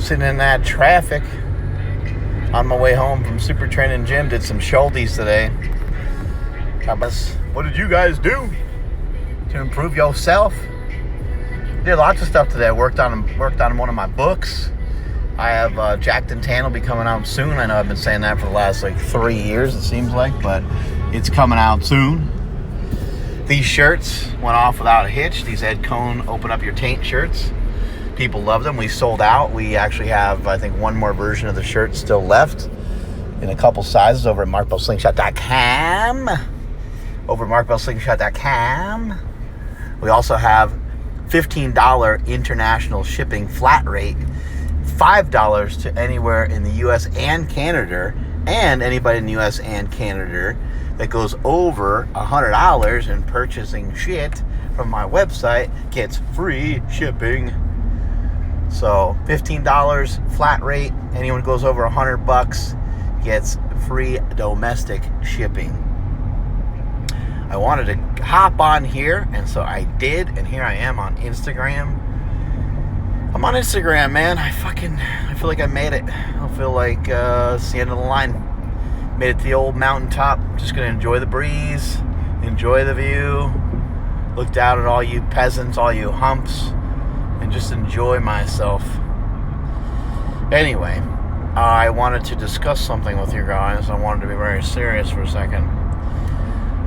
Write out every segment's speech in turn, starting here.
sitting in that traffic on my way home from Super Training Gym. Did some shoulders today. What did you guys do to improve yourself? Did lots of stuff today. I worked on one of my books. I have Jacked and Tan will be coming out soon. I know I've been saying that for the last 3 years, it seems like, but it's coming out soon. These shirts went off without a hitch. These Ed Cohn Open Up Your Taint shirts. People love them. We sold out. We actually have, I think, one more version of the shirt still left in a couple sizes over at markbellslingshot.com. We also have $15 international shipping flat rate, $5 to anywhere in the U.S. and Canada, and anybody in the U.S. and Canada that goes over $100 in purchasing shit from my website gets free shipping. So $15 flat rate. Anyone goes over $100 gets free domestic shipping. I wanted to hop on here, and so I did, and here I am on Instagram. I'm on Instagram, man. I feel like I made it. I feel like it's the end of the line. Made it to the old mountaintop. Just gonna enjoy the breeze, enjoy the view, look down at all you peasants, all you humps, and just enjoy myself. Anyway, I wanted to discuss something with you guys. I wanted to be very serious for a second.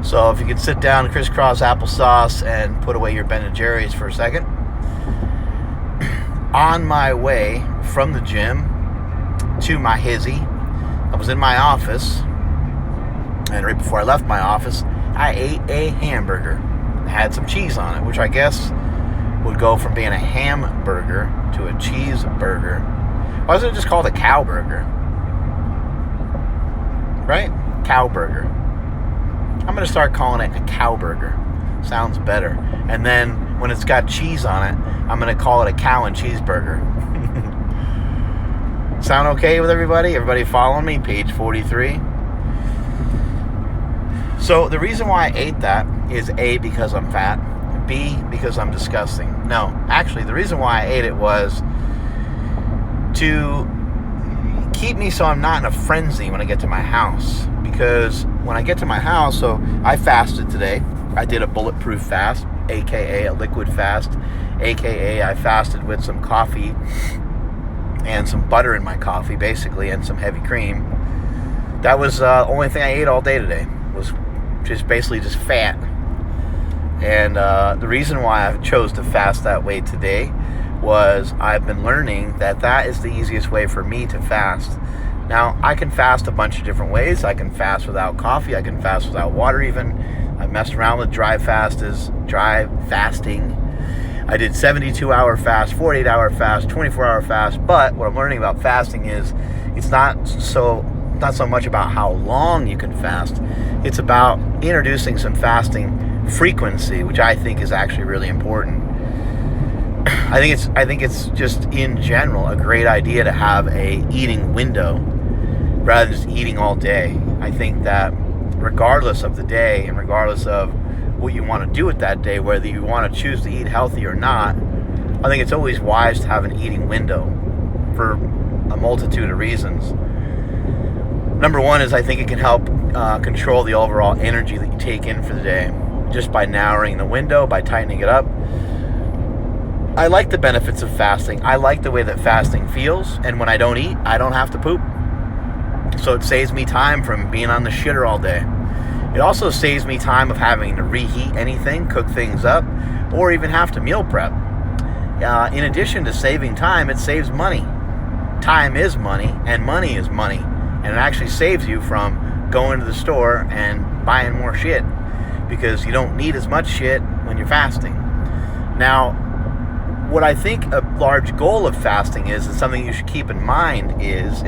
So if you could sit down, crisscross applesauce, and put away your Ben & Jerry's for a second. On my way from the gym to my hizzy, I was in my office, and right before I left my office, I ate a hamburger. It had some cheese on it, which I guess would go from being a hamburger to a cheeseburger. Why isn't it just called a cow burger? Right? Cow burger. I'm going to start calling it a cow burger. Sounds better. And then when it's got cheese on it, I'm going to call it a cow and cheeseburger. Sound okay with everybody? Everybody following me? Page 43. So the reason why I ate that is A, because I'm fat. B, because I'm disgusting. No, actually, the reason why I ate it was to keep me so I'm not in a frenzy when I get to my house. Because when I get to my house, so I fasted today. I did a bulletproof fast, aka a liquid fast, aka I fasted with some coffee and some butter in my coffee, basically, and some heavy cream. That was the only thing I ate all day today, was just basically just fat. And the reason why I chose to fast that way today was I've been learning that is the easiest way for me to fast. Now, I can fast a bunch of different ways. I can fast without coffee. I can fast without water even. I messed around with dry fasting. I did 72-hour fast, 48-hour fast, 24-hour fast. But what I'm learning about fasting is it's not so much about how long you can fast. It's about introducing some fasting frequency, which I think is actually really important. I think it's just in general a great idea to have a eating window rather than just eating all day. I think that regardless of the day and regardless of what you want to do with that day, whether you want to choose to eat healthy or not, I think it's always wise to have an eating window for a multitude of reasons. Number one is I think it can help control the overall energy that you take in for the day just by narrowing the window, by tightening it up. I like the benefits of fasting. I like the way that fasting feels, and when I don't eat, I don't have to poop. So it saves me time from being on the shitter all day. It also saves me time of having to reheat anything, cook things up, or even have to meal prep. In addition to saving time, it saves money. Time is money, and money is money. And it actually saves you from going to the store and buying more shit, because you don't need as much shit when you're fasting. Now, what I think a large goal of fasting is, and something you should keep in mind is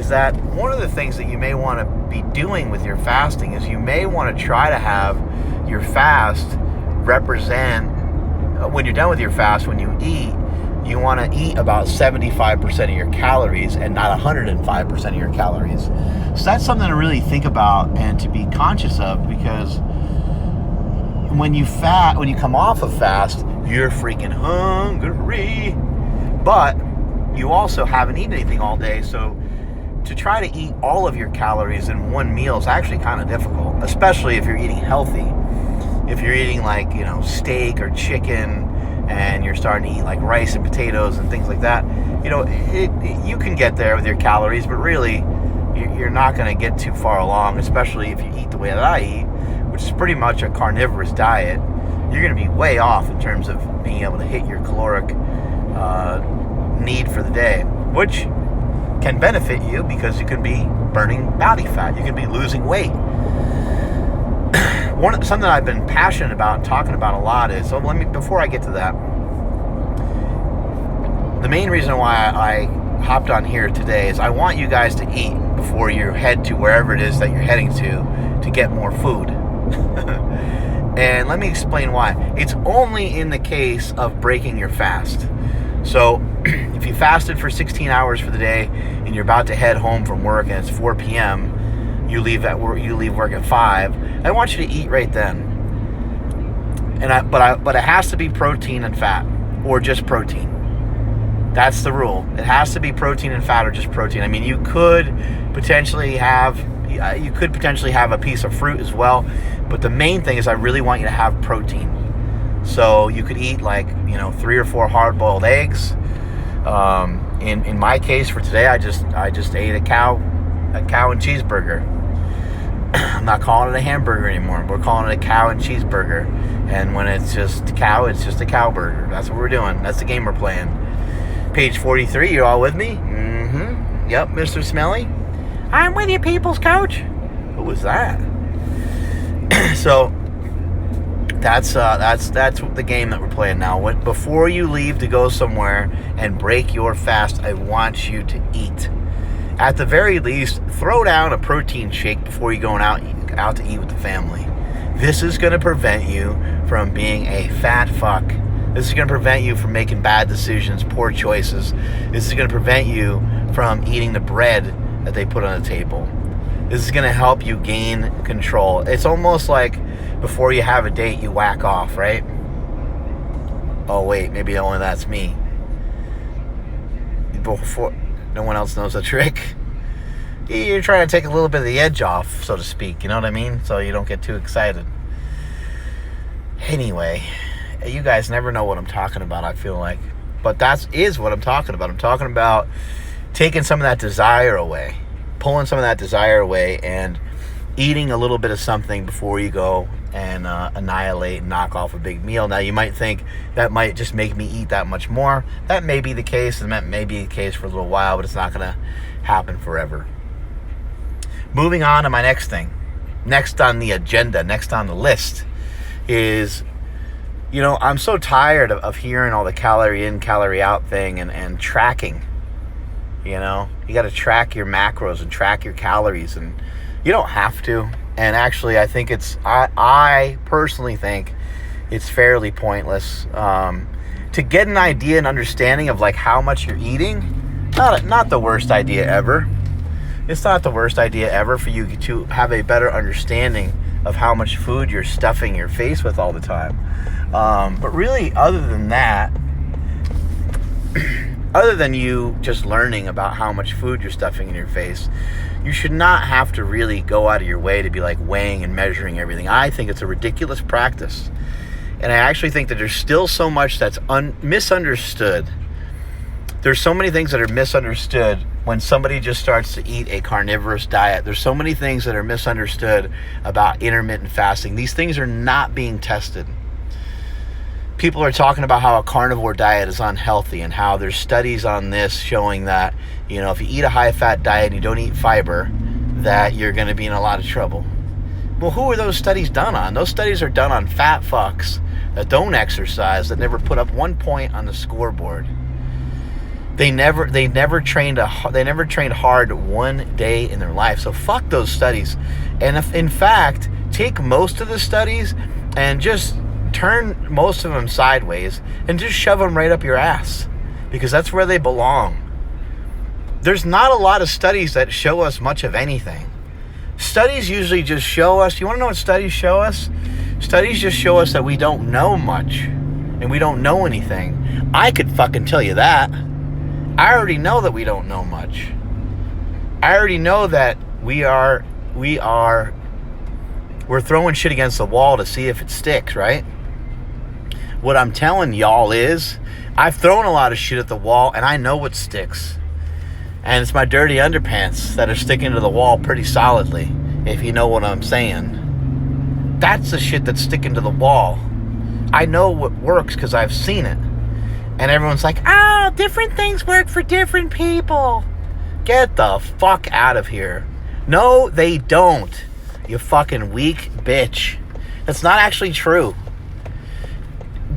that one of the things that you may want to be doing with your fasting is you may want to try to have your fast represent, when you're done with your fast, when you eat, you want to eat about 75% of your calories and not 105% of your calories. So that's something to really think about and to be conscious of, because when you come off of fast, you're freaking hungry. But you also haven't eaten anything all day, so to try to eat all of your calories in one meal is actually kind of difficult, especially if you're eating healthy. If you're eating like, steak or chicken, and you're starting to eat like rice and potatoes and things like that, you can get there with your calories, but really you're not going to get too far along, especially if you eat the way that I eat, which is pretty much a carnivorous diet. You're going to be way off in terms of being able to hit your caloric need for the day, which can benefit you because you can be burning body fat. You can be losing weight. Something I've been passionate about and talking about a lot is, before I get to that, the main reason why I hopped on here today is I want you guys to eat before you head to wherever it is that you're heading to get more food. And let me explain why. It's only in the case of breaking your fast. So if you fasted for 16 hours for the day and you're about to head home from work and it's 4 p.m., you leave work at 5, I want you to eat right then. But it has to be protein and fat, or just protein. That's the rule. It has to be protein and fat, or just protein. I mean, you could potentially have a piece of fruit as well, but the main thing is I really want you to have protein. So you could eat 3 or 4 hard-boiled eggs. In my case for today, I just ate a cow and cheeseburger. I'm not calling it a hamburger anymore. We're calling it a cow and cheeseburger. And when it's just cow, it's just a cow burger. That's what we're doing. That's the game we're playing. Page 43, you all with me? Mm-hmm. Yep, Mr. Smelly. I'm with you, people's coach. Who was that? So that's the game that we're playing now. Before you leave to go somewhere and break your fast, I want you to eat. At the very least, throw down a protein shake before you're going out to eat with the family. This is going to prevent you from being a fat fuck. This is going to prevent you from making bad decisions, poor choices. This is going to prevent you from eating the bread that they put on the table. This is going to help you gain control. It's almost like before you have a date, you whack off, right? Oh, wait, maybe only that's me. Before... No one else knows the trick. You're trying to take a little bit of the edge off, so to speak. You know what I mean? So you don't get too excited. Anyway, you guys never know what I'm talking about, I feel like. But that is what I'm talking about. I'm talking about taking some of that desire away. Pulling some of that desire away and eating a little bit of something before you go and annihilate and knock off a big meal. Now, you might think that might just make me eat that much more. That may be the case, and that may be the case for a little while, but it's not going to happen forever. Moving on to my next thing. Next on the agenda, next on the list is, I'm so tired of hearing all the calorie in, calorie out thing and tracking. You got to track your macros and track your calories, and you don't have to. And actually, I think I personally think it's fairly pointless. To get an idea and understanding of how much you're eating, not the worst idea ever. It's not the worst idea ever for you to have a better understanding of how much food you're stuffing your face with all the time. But really, other than that, other than you just learning about how much food you're stuffing in your face, you should not have to really go out of your way to be weighing and measuring everything. I think it's a ridiculous practice. And I actually think that there's still so much that's misunderstood. There's so many things that are misunderstood when somebody just starts to eat a carnivorous diet. There's so many things that are misunderstood about intermittent fasting. These things are not being tested. People are talking about how a carnivore diet is unhealthy and how there's studies on this showing that, if you eat a high-fat diet and you don't eat fiber, that you're going to be in a lot of trouble. Well, who are those studies done on? Those studies are done on fat fucks that don't exercise, that never put up 1 point on the scoreboard. They never trained hard 1 day in their life. So fuck those studies. And if, in fact, take most of the studies and just turn most of them sideways and just shove them right up your ass, because that's where they belong. There's not a lot of studies that show us much of anything. Studies usually just show us, you want to know what studies show us? Studies just show us that we don't know much and we don't know anything. I could fucking tell you that. I already know that we don't know much. I already know that we're throwing shit against the wall to see if it sticks, right? What I'm telling y'all is, I've thrown a lot of shit at the wall and I know what sticks. And it's my dirty underpants that are sticking to the wall pretty solidly, if you know what I'm saying. That's the shit that's sticking to the wall. I know what works because I've seen it. And everyone's like, oh, different things work for different people. Get the fuck out of here. No, they don't. You fucking weak bitch. That's not actually true.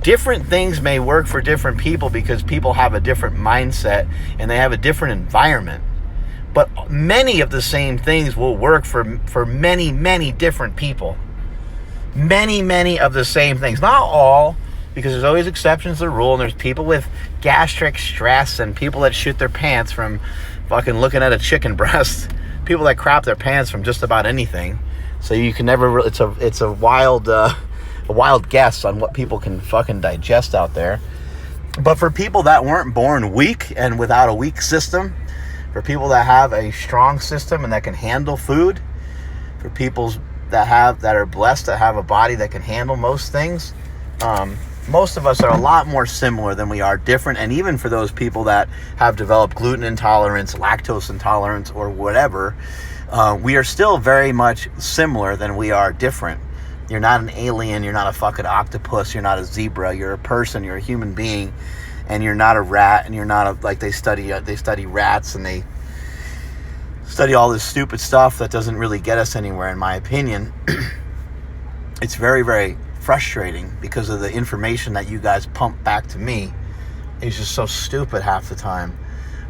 Different things may work for different people because people have a different mindset and they have a different environment. But many of the same things will work for many, many different people. Many of the same things. Not all, because there's always exceptions to the rule, and there's people with gastric stress and people that shit their pants from fucking looking at a chicken breast. People that crap their pants from just about anything. So you can never, it's a wild guess on what people can fucking digest out there. But for people that weren't born weak and without a weak system, for people that have a strong system and that can handle food, for people that are blessed to have a body that can handle most things, most of us are a lot more similar than we are different. And even for those people that have developed gluten intolerance, lactose intolerance, or whatever, we are still very much similar than we are different. You're not an alien, you're not a fucking octopus, you're not a zebra, you're a person, you're a human being, and you're not a rat, and you're not like they study rats, and they study all this stupid stuff that doesn't really get us anywhere, in my opinion. It's very, very frustrating because of the information that you guys pump back to me is just so stupid half the time.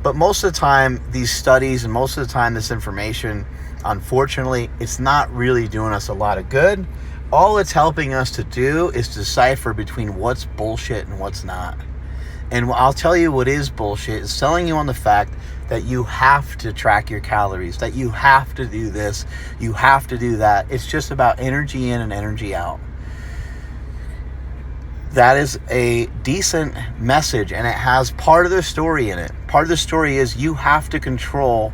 But most of the time, these studies and most of the time, this information, unfortunately, it's not really doing us a lot of good. All it's helping us to do is decipher between what's bullshit and what's not. And I'll tell you what is bullshit. It's telling you on the fact that you have to track your calories, that you have to do this, you have to do that. It's just about energy in and energy out. That is a decent message, and it has part of the story in it. Part of the story is you have to control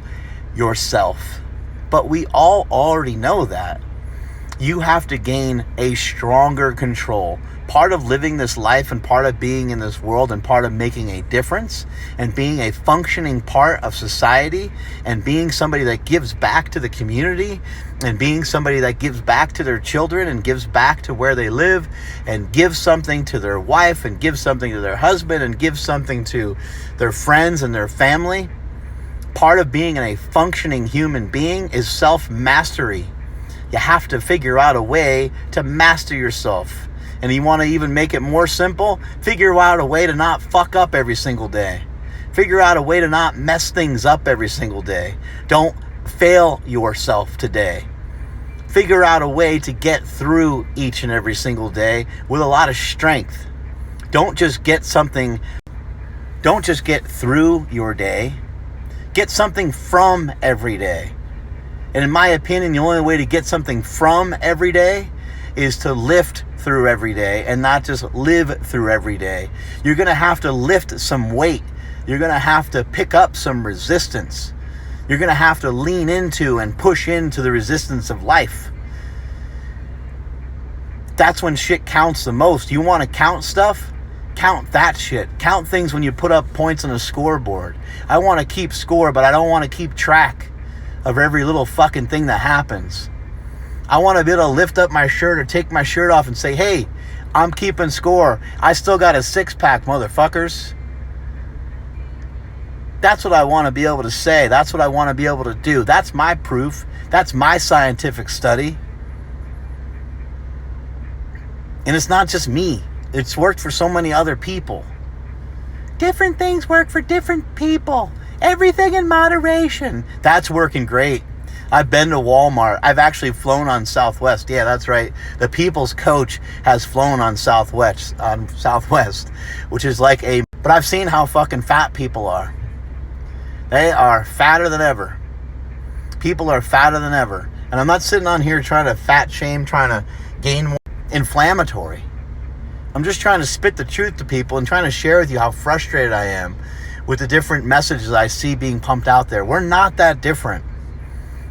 yourself. But we all already know that. You have to gain a stronger control. Part of living this life and part of being in this world and part of making a difference and being a functioning part of society and being somebody that gives back to the community and being somebody that gives back to their children and gives back to where they live and gives something to their wife and gives something to their husband and gives something to their friends and their family. Part of being a functioning human being is self-mastery. You have to figure out a way to master yourself. And you want to even make it more simple? Figure out a way to not fuck up every single day. Figure out a way to not mess things up every single day. Don't fail yourself today. Figure out a way to get through each and every single day with a lot of strength. Don't just get through your day. Get something from every day. And in my opinion, the only way to get something from every day is to lift through every day and not just live through every day. You're going to have to lift some weight. You're going to have to pick up some resistance. You're going to have to lean into and push into the resistance of life. That's when shit counts the most. You want to count stuff? Count that shit. Count things when you put up points on a scoreboard. I want to keep score, but I don't want to keep track of every little fucking thing that happens. I want to be able to lift up my shirt or take my shirt off and say, hey, I'm keeping score. I still got a six-pack, motherfuckers. That's what I want to be able to say. That's what I want to be able to do. That's my proof. That's my scientific study. And it's not just me. It's worked for so many other people. Different things work for different people. Everything in moderation. That's working great. I've been to Walmart. I've actually flown on Southwest. Yeah, that's right. The People's Coach has flown on Southwest, which is like a... But I've seen how fucking fat people are. They are fatter than ever. People are fatter than ever. And I'm not sitting on here trying to fat shame, trying to gain more inflammatory. I'm just trying to spit the truth to people and trying to share with you how frustrated I am with the different messages I see being pumped out there. We're not that different.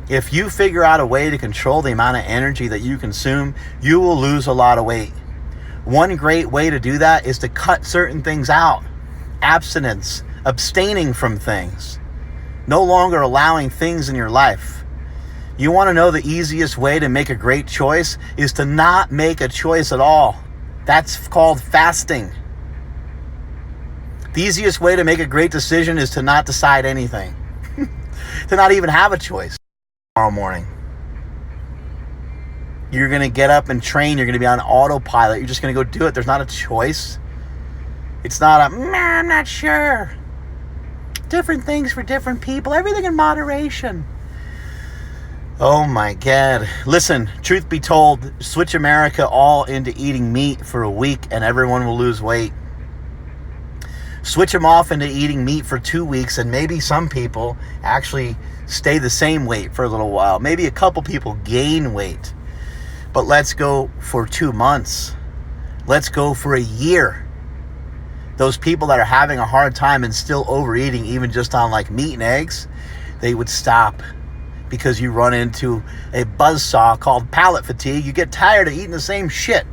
If you figure out a way to control the amount of energy that you consume, you will lose a lot of weight. One great way to do that is to cut certain things out. Abstinence, abstaining from things, no longer allowing things in your life. You want to know the easiest way to make a great choice is to not make a choice at all. That's called fasting. The easiest way to make a great decision is to not decide anything, to not even have a choice. Tomorrow morning, you're going to get up and train. You're going to be on autopilot. You're just going to go do it. There's not a choice. It's not I'm not sure. Different things for different people. Everything in moderation. Oh my God. Listen, truth be told, switch America all into eating meat for a week and everyone will lose weight. Switch them off into eating meat for 2 weeks and maybe some people actually stay the same weight for a little while. Maybe a couple people gain weight. But let's go for 2 months. Let's go for a year. Those people that are having a hard time and still overeating, even just on like meat and eggs, they would stop because you run into a buzzsaw called palate fatigue. You get tired of eating the same shit.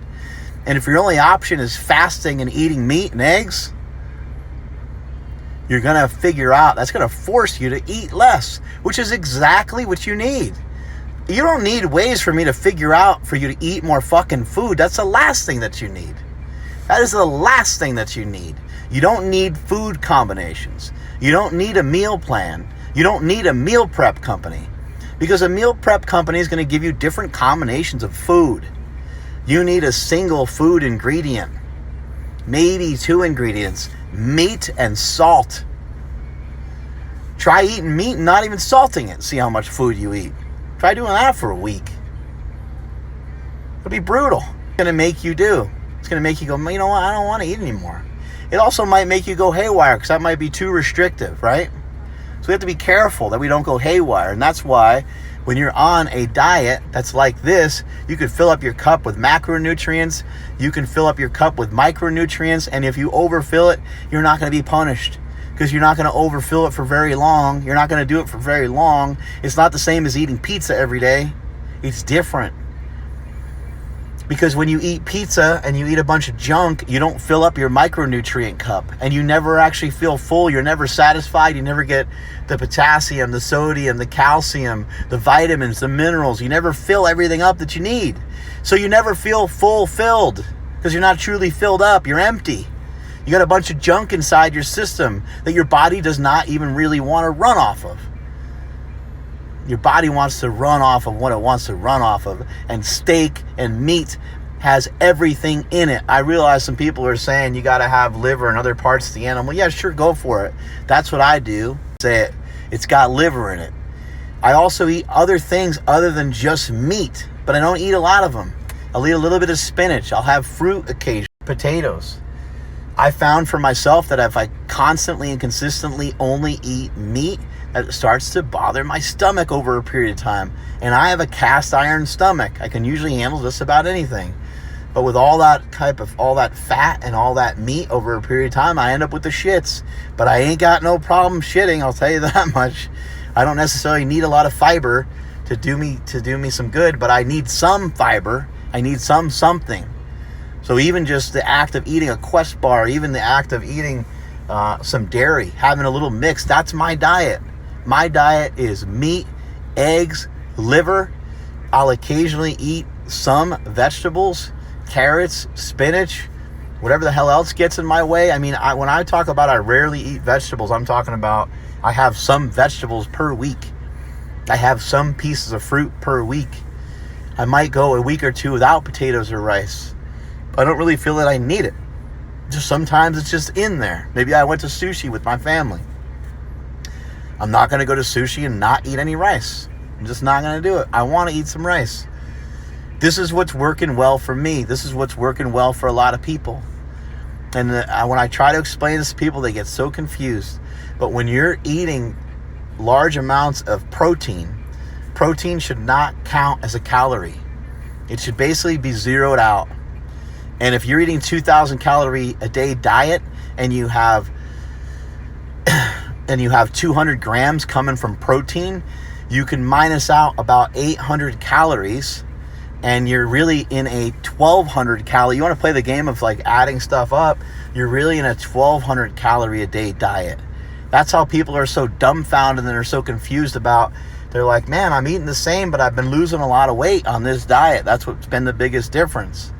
And if your only option is fasting and eating meat and eggs, you're going to figure out that's going to force you to eat less, which is exactly what you need. You don't need ways for me to figure out for you to eat more fucking food. That's the last thing that you need. That is the last thing that you need. You don't need food combinations. You don't need a meal plan. You don't need a meal prep company, because a meal prep company is going to give you different combinations of food. You need a single food ingredient, maybe 2 ingredients. Meat and salt. Try eating meat and not even salting it. See how much food you eat. Try doing that for a week. It'll be brutal. It's going to make you do. It's going to make you go, you know what, I don't want to eat anymore. It also might make you go haywire because that might be too restrictive, right? So we have to be careful that we don't go haywire. And that's why when you're on a diet that's like this, you can fill up your cup with macronutrients. You can fill up your cup with micronutrients. And if you overfill it, you're not going to be punished because you're not going to overfill it for very long. You're not going to do it for very long. It's not the same as eating pizza every day. It's different. Because when you eat pizza and you eat a bunch of junk, you don't fill up your micronutrient cup. And you never actually feel full. You're never satisfied. You never get the potassium, the sodium, the calcium, the vitamins, the minerals. You never fill everything up that you need. So you never feel fulfilled because you're not truly filled up. You're empty. You got a bunch of junk inside your system that your body does not even really want to run off of. Your body wants to run off of what it wants to run off of. And steak and meat has everything in it. I realize some people are saying you got to have liver and other parts of the animal. Yeah, sure, go for it. That's what I do. Say it. It's got liver in it. I also eat other things other than just meat, but I don't eat a lot of them. I'll eat a little bit of spinach. I'll have fruit occasionally. Potatoes. I found for myself that if I constantly and consistently only eat meat, that it starts to bother my stomach over a period of time. And I have a cast iron stomach. I can usually handle just about anything. But with all that fat and all that meat over a period of time, I end up with the shits. But I ain't got no problem shitting, I'll tell you that much. I don't necessarily need a lot of fiber to do me some good, but I need some fiber. I need something. So even just the act of eating a Quest bar, even the act of eating some dairy, having a little mix, that's my diet. My diet is meat, eggs, liver. I'll occasionally eat some vegetables, carrots, spinach, whatever the hell else gets in my way. I mean, when I talk about I rarely eat vegetables, I'm talking about I have some vegetables per week. I have some pieces of fruit per week. I might go a week or two without potatoes or rice. I don't really feel that I need it. Just sometimes it's just in there. Maybe I went to sushi with my family. I'm not going to go to sushi and not eat any rice. I'm just not going to do it. I want to eat some rice. This is what's working well for me. This is what's working well for a lot of people. And when I try to explain this to people, they get so confused. But when you're eating large amounts of protein should not count as a calorie. It should basically be zeroed out. And if you're eating 2,000 calorie a day diet and you have and you have 200 grams coming from protein, you can minus out about 800 calories, and you're really in a 1,200 calorie. You want to play the game of like adding stuff up, you're really in a 1,200 calorie a day diet. That's how people are so dumbfounded and they're so confused about. They're like, man, I'm eating the same, but I've been losing a lot of weight on this diet. That's what's been the biggest difference.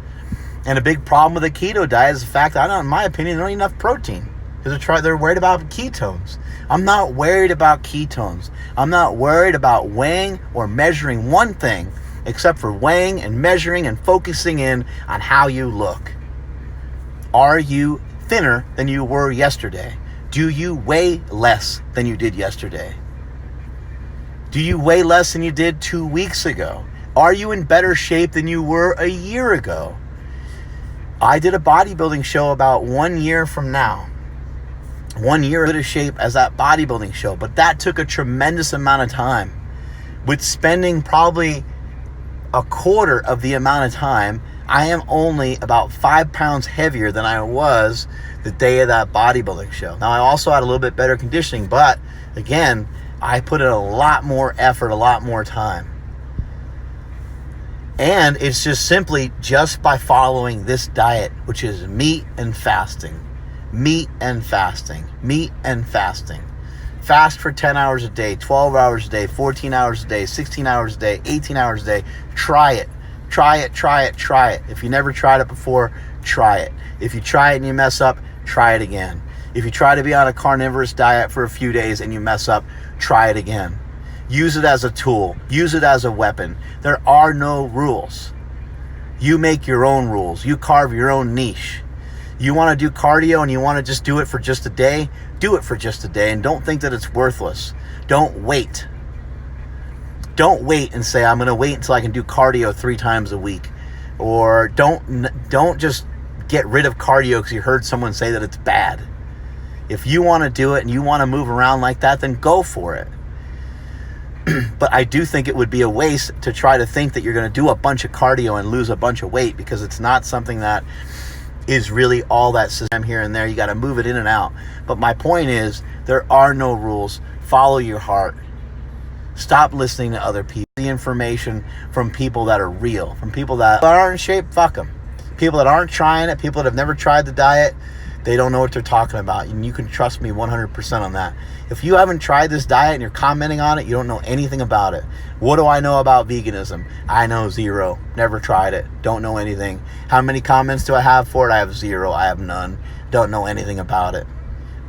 And a big problem with the keto diet is the fact that, in my opinion, they don't eat enough protein. Because they're worried about ketones. I'm not worried about ketones. I'm not worried about weighing or measuring one thing, except for weighing and measuring and focusing in on how you look. Are you thinner than you were yesterday? Do you weigh less than you did yesterday? Do you weigh less than you did 2 weeks ago? Are you in better shape than you were a year ago? I did a bodybuilding show about 1 year from now. 1 year out of shape as that bodybuilding show, but that took a tremendous amount of time. With spending probably a quarter of the amount of time, I am only about 5 pounds heavier than I was the day of that bodybuilding show. Now, I also had a little bit better conditioning, but again, I put in a lot more effort, a lot more time. And it's just simply just by following this diet, which is meat and fasting. Meat and fasting. Meat and fasting. Fast for 10 hours a day, 12 hours a day, 14 hours a day, 16 hours a day, 18 hours a day. Try it. Try it, try it, try it. If you never tried it before, try it. If you try it and you mess up, try it again. If you try to be on a carnivorous diet for a few days and you mess up, try it again. Use it as a tool. Use it as a weapon. There are no rules. You make your own rules. You carve your own niche. You want to do cardio and you want to just do it for just a day? Do it for just a day and don't think that it's worthless. Don't wait. Don't wait and say, I'm going to wait until I can do cardio 3 times a week. Or don't just get rid of cardio because you heard someone say that it's bad. If you want to do it and you want to move around like that, then go for it. But I do think it would be a waste to try to think that you're going to do a bunch of cardio and lose a bunch of weight, because it's not something that is really all that system here and there. You got to move it in and out. But my point is, there are no rules. Follow your heart. Stop listening to other people. The information from people that are real, from people that aren't in shape, fuck them. People that aren't trying it, people that have never tried the diet, they don't know what they're talking about. And you can trust me 100% on that. If you haven't tried this diet and you're commenting on it, you don't know anything about it. What do I know about veganism? I know 0. Never tried it. Don't know anything. How many comments do I have for it? I have 0. I have none. Don't know anything about it.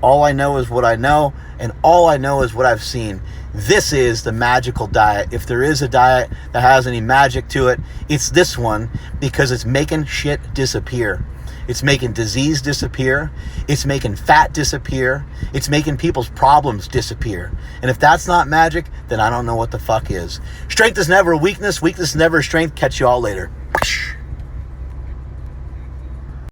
All I know is what I know, and all I know is what I've seen. This is the magical diet. If there is a diet that has any magic to it, it's this one, because it's making shit disappear. It's making disease disappear. It's making fat disappear. It's making people's problems disappear. And if that's not magic, then I don't know what the fuck is. Strength is never a weakness. Weakness is never a strength. Catch you all later.